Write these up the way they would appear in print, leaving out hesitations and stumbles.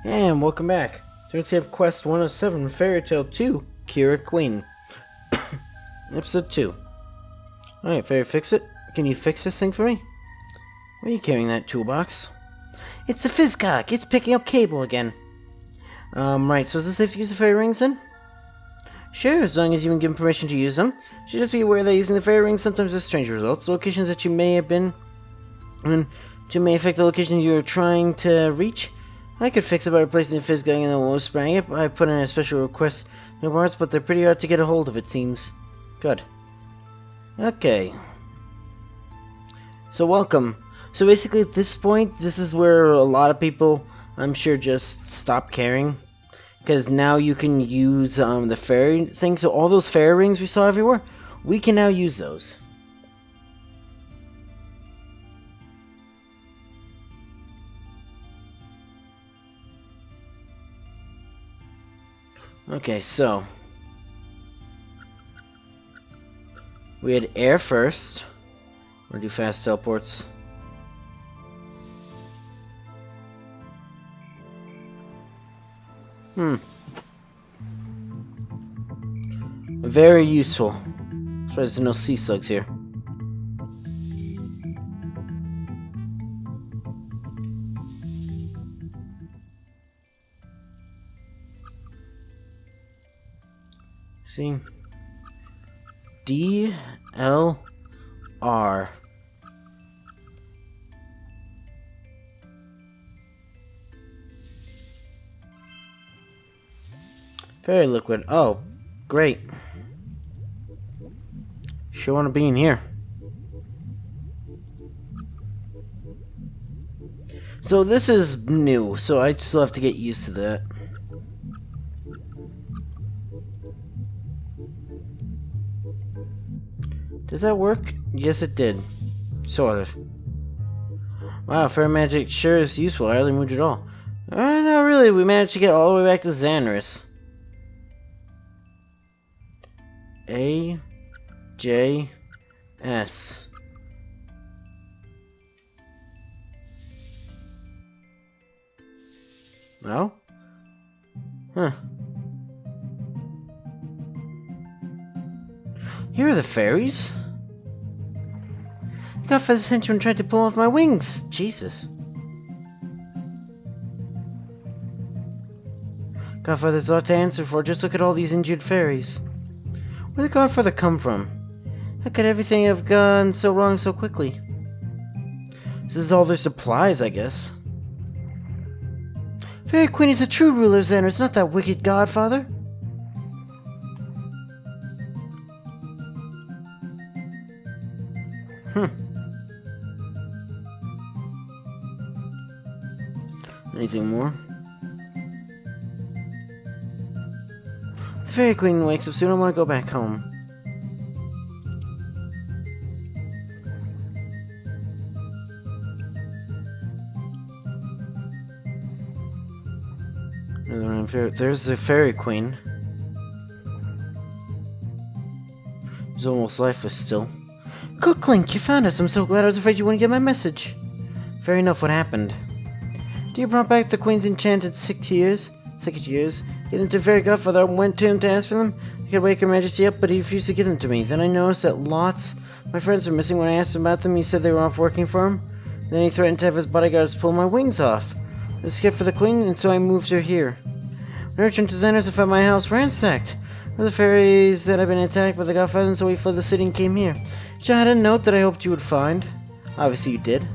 And welcome back to Runescape Quest 107, Fairy Tale 2, Kira Queen. Episode 2. Alright, Fairy, fix it. Can you fix this thing for me? Why are you carrying that toolbox? It's the Fizzcock! It's picking up cable again. Right, so is it safe to use the fairy rings then? Sure, as long as you can give them permission to use them. You should just be aware that using the fairy rings sometimes has strange results. Locations that you may have been and may affect the location you're trying to reach. I could fix it by replacing the Fizzcock and then we'll spraying it. I put in a special request in parts, but they're pretty hard to get a hold of, it seems. Good. Okay. So welcome. So basically at this point, this is where a lot of people, I'm sure, just stop caring. Because now you can use the fairy thing. So all those fairy rings we saw everywhere, we can now use those. Okay, so we had air first. We're gonna do fast teleports. Very useful. As far as there's no sea slugs here. See? D-L-R. Fairy liquid. Oh, great. Sure want to be in here. So this is new, so I still have to get used to that. Does that work? Yes, it did. Sort of. Wow, fairy magic sure is useful. I hardly moved at all. Not really. We managed to get all the way back to Xanarus. A J S. No? Huh. Here are the fairies? Godfather's henchman tried to pull off my wings. Jesus. Godfather's a lot to answer for. Just look at all these injured fairies. Where did Godfather come from? How could everything have gone so wrong so quickly? This is all their supplies, I guess. Fairy Queen is a true ruler of Xanarus, not that wicked Godfather. Anything more? The Fairy Queen wakes up soon. I want to go back home. There's the Fairy Queen. He's almost lifeless still. Cooklink, you found us. I'm so glad. I was afraid you wouldn't get my message. Fair enough, what happened? You brought back the Queen's enchanted secretaries. Get them to Fairy Godfather. I went to him to ask for them. I could wake Her Majesty up, but he refused to give them to me. Then I noticed that lots of my friends were missing. When I asked him about them, he said they were off working for him. Then he threatened to have his bodyguards pull my wings off. I was scared for the Queen, and so I moved her here. When I returned to Xanarus, I found my house ransacked. The fairies that had been attacked by the Godfather, and so we fled the city and came here. I had a note that I hoped you would find. Obviously you did.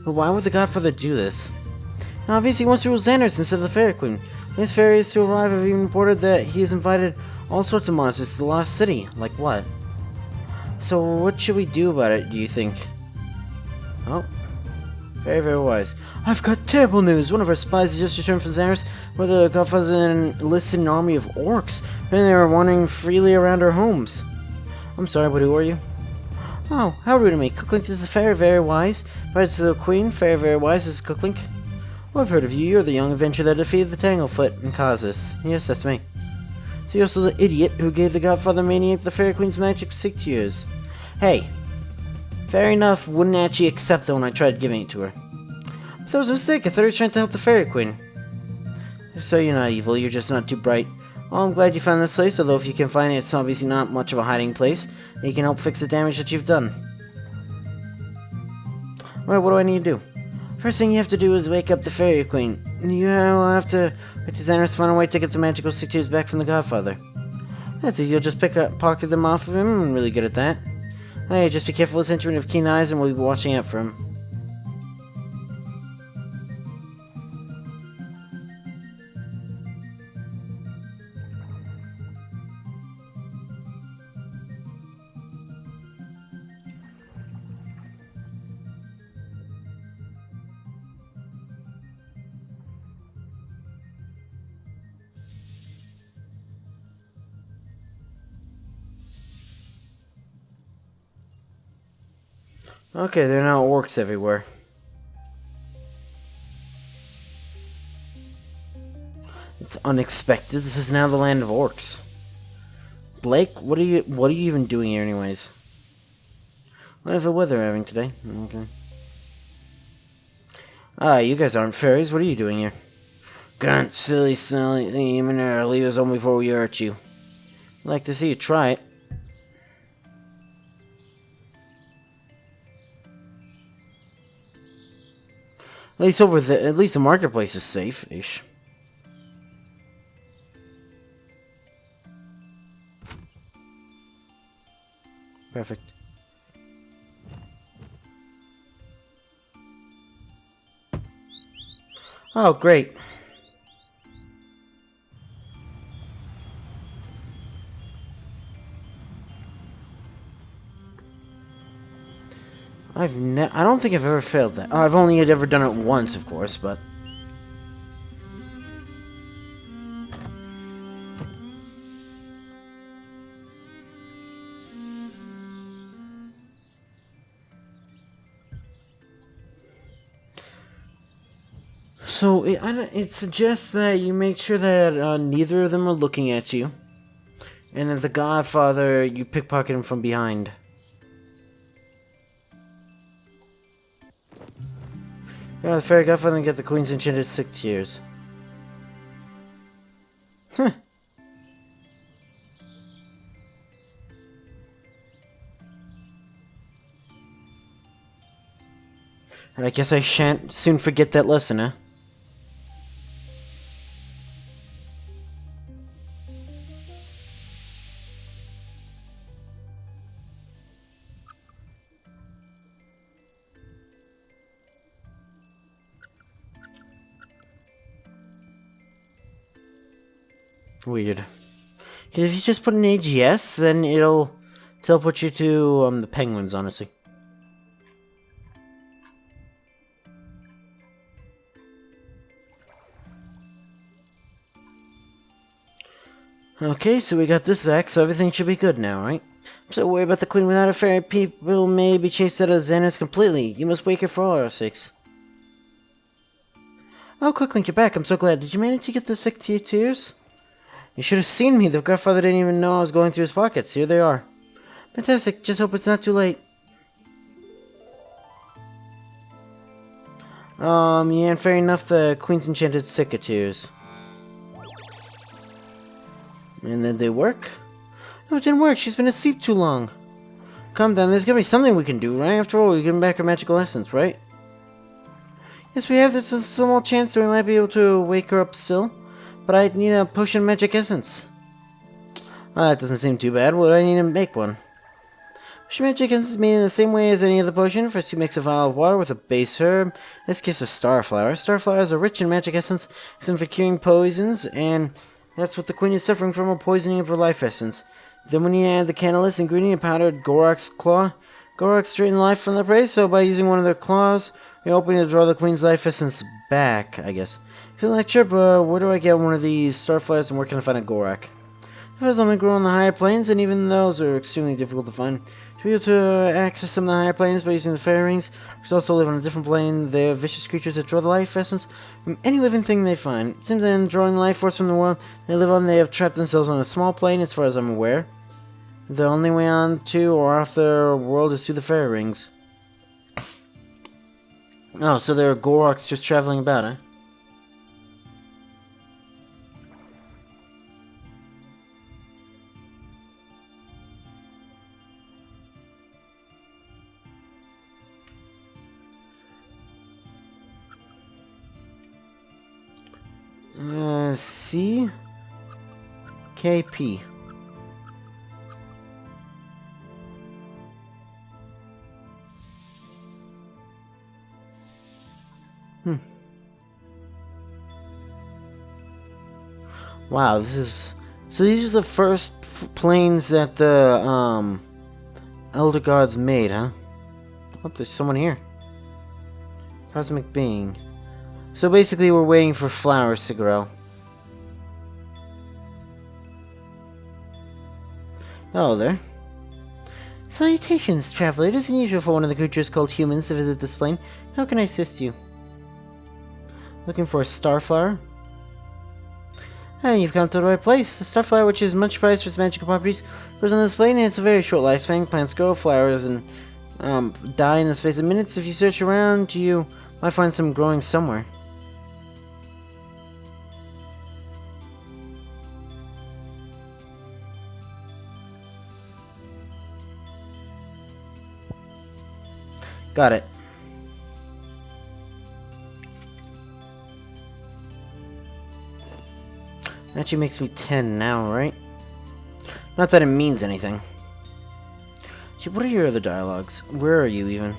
But why would the Godfather do this? Now, obviously he wants to rule Xanarus instead of the Fairy Queen. These fairies to arrive have even reported that he has invited all sorts of monsters to the Lost City. Like what? So what should we do about it, do you think? Oh. Very, very wise. I've got terrible news. One of our spies has just returned from Xanarus, where the Godfather's enlisted an army of orcs, and they were wandering freely around our homes. I'm sorry, but who are you? Oh, how rude of me. Cooklink is very, very wise. Vice to the Queen, very, very wise is Cooklink. Well, I've heard of you. You're the young adventurer that defeated the Tanglefoot and caused this. Yes, that's me. So you're also the idiot who gave the Godfather Maniac the Fairy Queen's magic 6 years. Hey, fair enough, wouldn't actually accept it when I tried giving it to her. That was a mistake. I thought he was trying to help the Fairy Queen. So you're not evil, you're just not too bright. Well, I'm glad you found this place, although if you can find it, it's obviously not much of a hiding place. And you can help fix the damage that you've done. Alright, what do I need to do? First thing you have to do is wake up the Fairy Queen. You will have to make the Xanarus find a way to get the magical sectors back from the Godfather. That's easy, you'll just pocket them off of him. I'm really good at that. Hey, just be careful with this henchman of keen eyes and we'll be watching out for him. Okay, there are now orcs everywhere. It's unexpected. This is now the land of orcs. Blake, what are you even doing here anyways? What is the weather having today? Okay. Ah, you guys aren't fairies. What are you doing here? Grunt, silly, even leave us home before we hurt you. I'd like to see you try it. At least the marketplace is safe-ish. Perfect. Oh, great. I don't think I've ever failed that. Oh, I've only ever done it once, of course, but... So, it suggests that you make sure that neither of them are looking at you. And that the Godfather, you pickpocket him from behind. Yeah, the Fairy Godfather and get the Queen's enchanted 6 years. Huh. And I guess I shan't soon forget that lesson, huh? Weird. If you just put an age yes, then it'll teleport you to the penguins, honestly. Okay, so we got this back, so everything should be good now, right? I'm so worried about the Queen. Without a fairy, people may be chased out of Xanarus completely. You must wake her for all our sakes. Oh, Quicklink, you're back. I'm so glad. Did you manage to get the 6 tears? You should have seen me. The Godfather didn't even know I was going through his pockets. Here they are. Fantastic. Just hope it's not too late. Yeah, fair enough. The Queen's enchanted tears. And did they work? No, it didn't work. She's been asleep too long. Calm down. There's gonna be something we can do, right? After all, we give him back her magical essence, right? Yes, we have. There's a small chance that we might be able to wake her up still. But I need a potion of magic essence. Well, that doesn't seem too bad. What do I need to make one? Potion of magic essence is made in the same way as any other potion. First, you mix a vial of water with a base herb. In this case, a starflower. Starflowers are rich in magic essence, excellent for curing poisons, and that's what the Queen is suffering from, a poisoning of her life essence. Then we need to add the candleless ingredient, powdered Gorak's claw. Gorak straightened life from the prey, so by using one of their claws, we're hoping to draw the Queen's life essence back, I guess. Feeling like Chirp, where do I get one of these starflowers and where can I find a Gorak? If only grow on the higher planes, and even those are extremely difficult to find. To be able to access some of the higher planes by using the fairy rings, we also live on a different plane. They are vicious creatures that draw the life essence from any living thing they find. It seems that in drawing life force from the world they live on, they have trapped themselves on a small plane, as far as I'm aware. The only way on to or off their world is through the fairy rings. Oh, so there are Goroks just traveling about, huh? C K P. Wow, this is... So these are the first planes that the, Elder Gods made, huh? Oh, there's someone here. Cosmic Being. So basically we're waiting for flowers to grow. Hello there. Salutations, traveler. It is unusual for one of the creatures called humans to visit this plane. How can I assist you? Looking for a starflower? You've come to the right place. The starflower, which is much prized for its magical properties, grows on this plane and it's a very short lifespan. Plants grow, flowers, and die in the space of minutes. If you search around, you might find some growing somewhere. Got it. Actually makes me 10 now, right? Not that it means anything. Gee, what are your other dialogues? Where are you, even?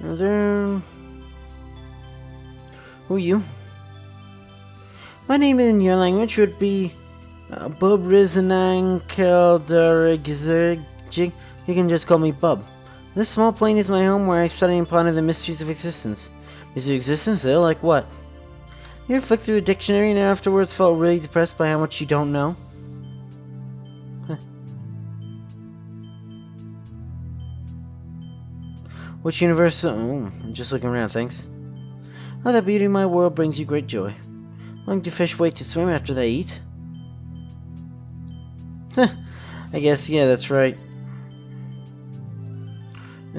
Are there... Who are you? My name in your language would be Bub Rizenang Keldarigzig. You can just call me Bub. This small plane is my home where I study and ponder the mysteries of existence. Mystery of existence? Eh? Like what? You ever flicked through a dictionary and afterwards felt really depressed by how much you don't know? Huh. Which universe? Oh, I'm just looking around, thanks. Oh, that beauty in my world brings you great joy. How long do fish wait to swim after they eat? I guess, yeah, that's right.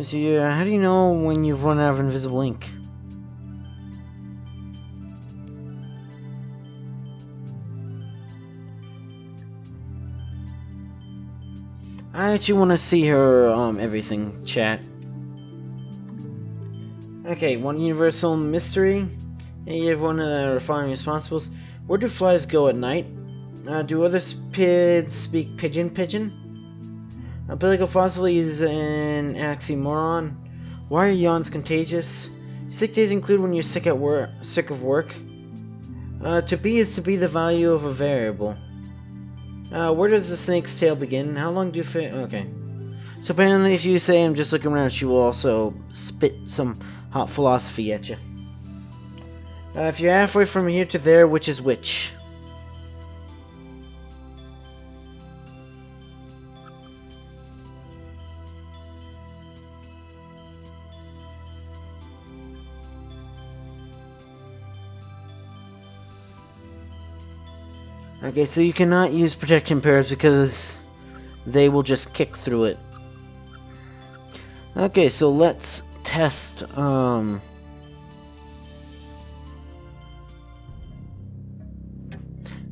So, how do you know when you've run out of invisible ink? I actually want to see her, everything, chat. Okay, one universal mystery. And you have one of the following responsibles. Where do flies go at night? Do other spids speak pigeon? Umbilical fossil is an oxymoron. Why are yawns contagious? Sick days include when you're sick of work. To be is to be the value of a variable. Where does the snake's tail begin? How long do you fit? Okay. So apparently if you say I'm just looking around, she will also spit some hot philosophy at you. If you're halfway from here to there, which is which? Okay, so you cannot use protection pairs because they will just kick through it. Okay, so let's test,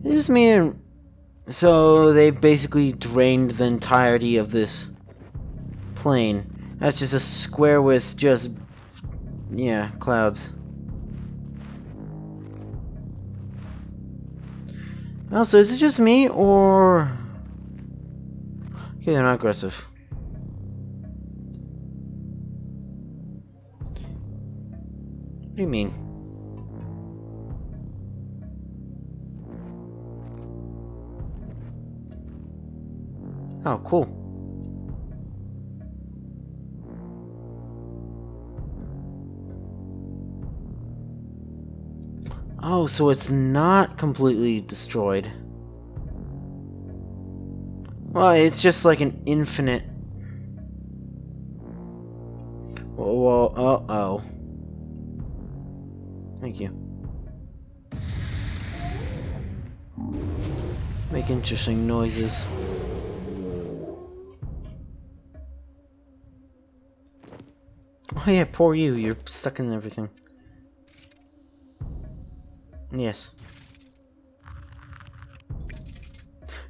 This mean... So, they've basically drained the entirety of this plane. That's just a square with just... yeah, clouds. Also, is it just me, or... Okay, they're not aggressive. What do you mean? Oh, cool. Oh, so it's not completely destroyed. Well, it's just like an infinite... Whoa, uh-oh. Thank you. make interesting noises. Oh yeah, poor you. You're stuck in everything. Yes.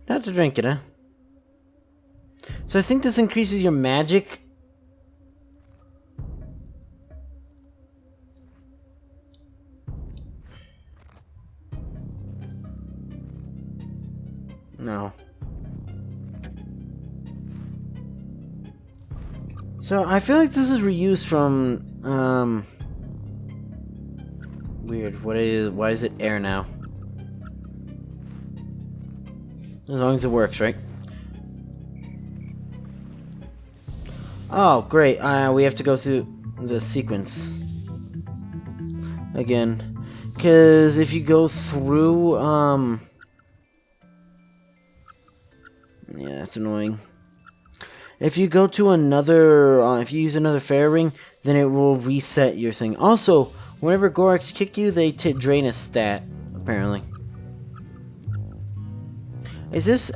Not to drink it, huh? So I think this increases your magic. No. So I feel like this is reused from weird. Why is it air now? As long as it works, right? Oh, great. We have to go through the sequence again. Cause if you go through yeah, that's annoying. If you go to another, if you use another fairy ring, then it will reset your thing. Also, whenever Gorax kick you, they drain a stat, apparently. Is this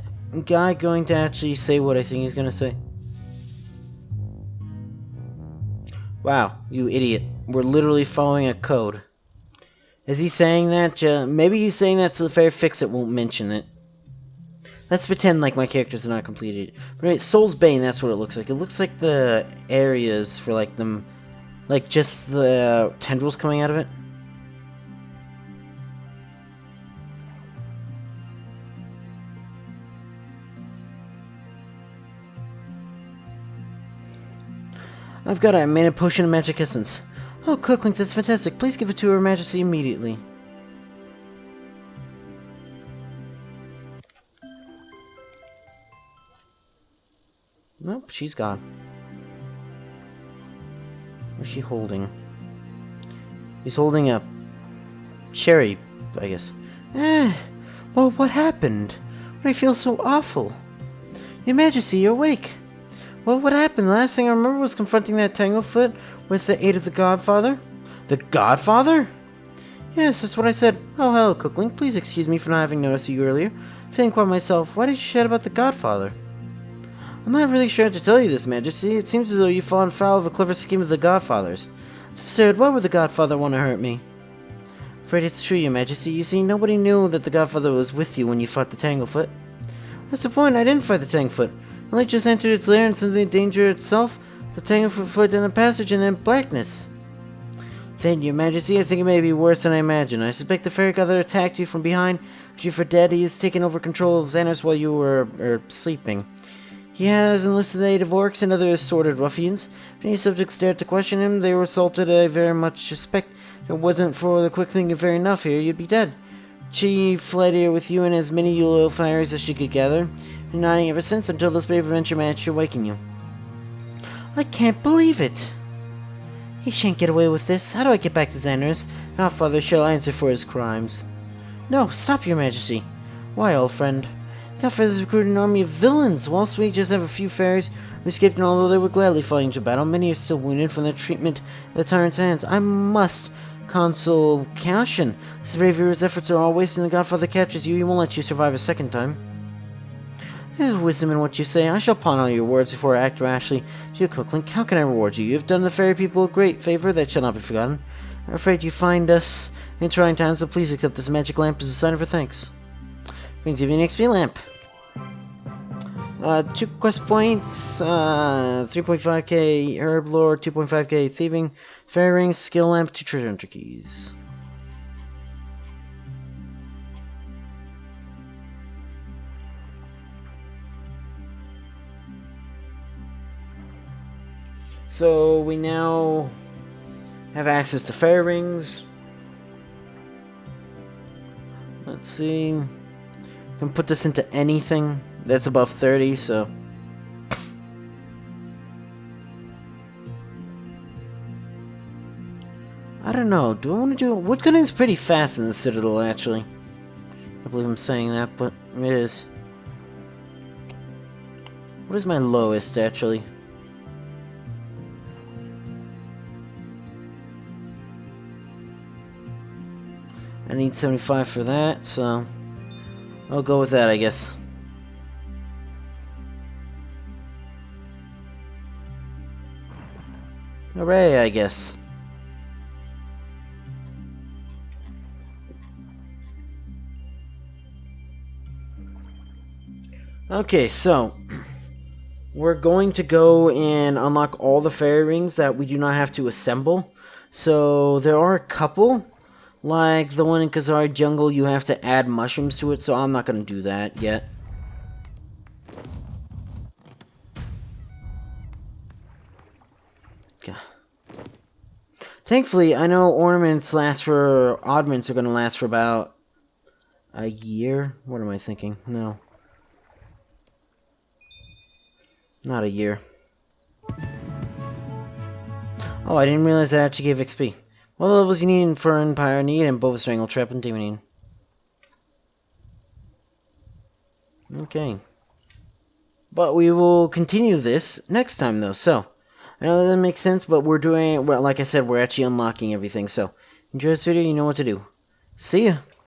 guy going to actually say what I think he's going to say? Wow, you idiot. We're literally following a code. Is he saying that? Maybe he's saying that so the Fairy Fix-It won't mention it. Let's pretend like my characters are not completed. Right, Soul's Bane, that's what it looks like. It looks like the areas for like them, like just the tendrils coming out of it. I've got it. I made a potion of magic essence. Oh, Cooklink, that's fantastic. Please give it to Her Majesty immediately. Nope, she's gone. What's she holding? He's holding a cherry, I guess. Well, what happened? I feel so awful. Your Majesty, you're awake. Well, what happened? The last thing I remember was confronting that Tanglefoot with the aid of the Godfather. The Godfather? Yes, that's what I said. Oh, hello, Cooklink. Please excuse me for not having noticed you earlier. Feeling quite myself. Why did you shout about the Godfather? I'm not really sure how to tell you this, Majesty. It seems as though you've fallen foul of a clever scheme of the Godfather's. It's absurd. Why would the Godfather want to hurt me? Afraid it's true, Your Majesty. You see, nobody knew that the Godfather was with you when you fought the Tanglefoot. What's the point? I didn't fight the Tanglefoot. I only just entered its lair and saw the danger itself. The Tanglefoot fled down the passage and then blackness. Then, Your Majesty, I think it may be worse than I imagine. I suspect the fairy godfather attacked you from behind. If you're for dead, he has taken over control of Xanos while you were sleeping. He has enlisted the aid of orcs and other assorted ruffians. If any subjects dared to question him, they were assaulted. I very much suspect if it wasn't for the quick thinking fairy enough here, you'd be dead. She fled here with you and as many loyal fairies as she could gather. Been nodding ever since until this brave adventure managed to awaken you. I can't believe it! He shan't get away with this. How do I get back to Xander's? Godfather shall answer for his crimes. No, stop, Your Majesty. Why, old friend? Godfather's recruited an army of villains, whilst we just have a few fairies who escaped, and although they were gladly fighting to battle, many are still wounded from their treatment at the tyrant's hands. I must counsel caution. His bravery's efforts are all wasted, and the Godfather captures you. He won't let you survive a second time. There's wisdom in what you say. I shall pawn all your words before I act rashly. Dear Cooklink, how can I reward you? You have done the fairy people a great favor that shall not be forgotten. I'm afraid you find us in trying times, so please accept this magic lamp as a sign of our thanks. I'm going to give you an XP lamp. 2 quest points, 3.5k herb lore, 2.5k thieving, fairy rings, skill lamp, 2 treasure hunter keys. So we now have access to fairy rings. Let's see. Can put this into anything that's above 30, so I don't know. Do I want to do Woodcunning's pretty fast in the Citadel, actually. I believe I'm saying that, but it is. What is my lowest, actually? I need 75 for that, so I'll go with that, I guess. Hooray, I guess. Okay, so we're going to go and unlock all the fairy rings that we do not have to assemble. So there are a couple, like the one in Kazari Jungle, you have to add mushrooms to it, so I'm not going to do that yet. Okay. Thankfully, I know ornaments last for, oddments are going to last for about a year. What am I thinking? No. Not a year. Oh, I didn't realize that actually gave XP. What levels you need for Empire Need and both Strangle Trap and Demoning? Okay. But we will continue this next time, though. So, I know that doesn't make sense, but we're doing, well, like I said, we're actually unlocking everything. So, enjoy this video, you know what to do. See ya!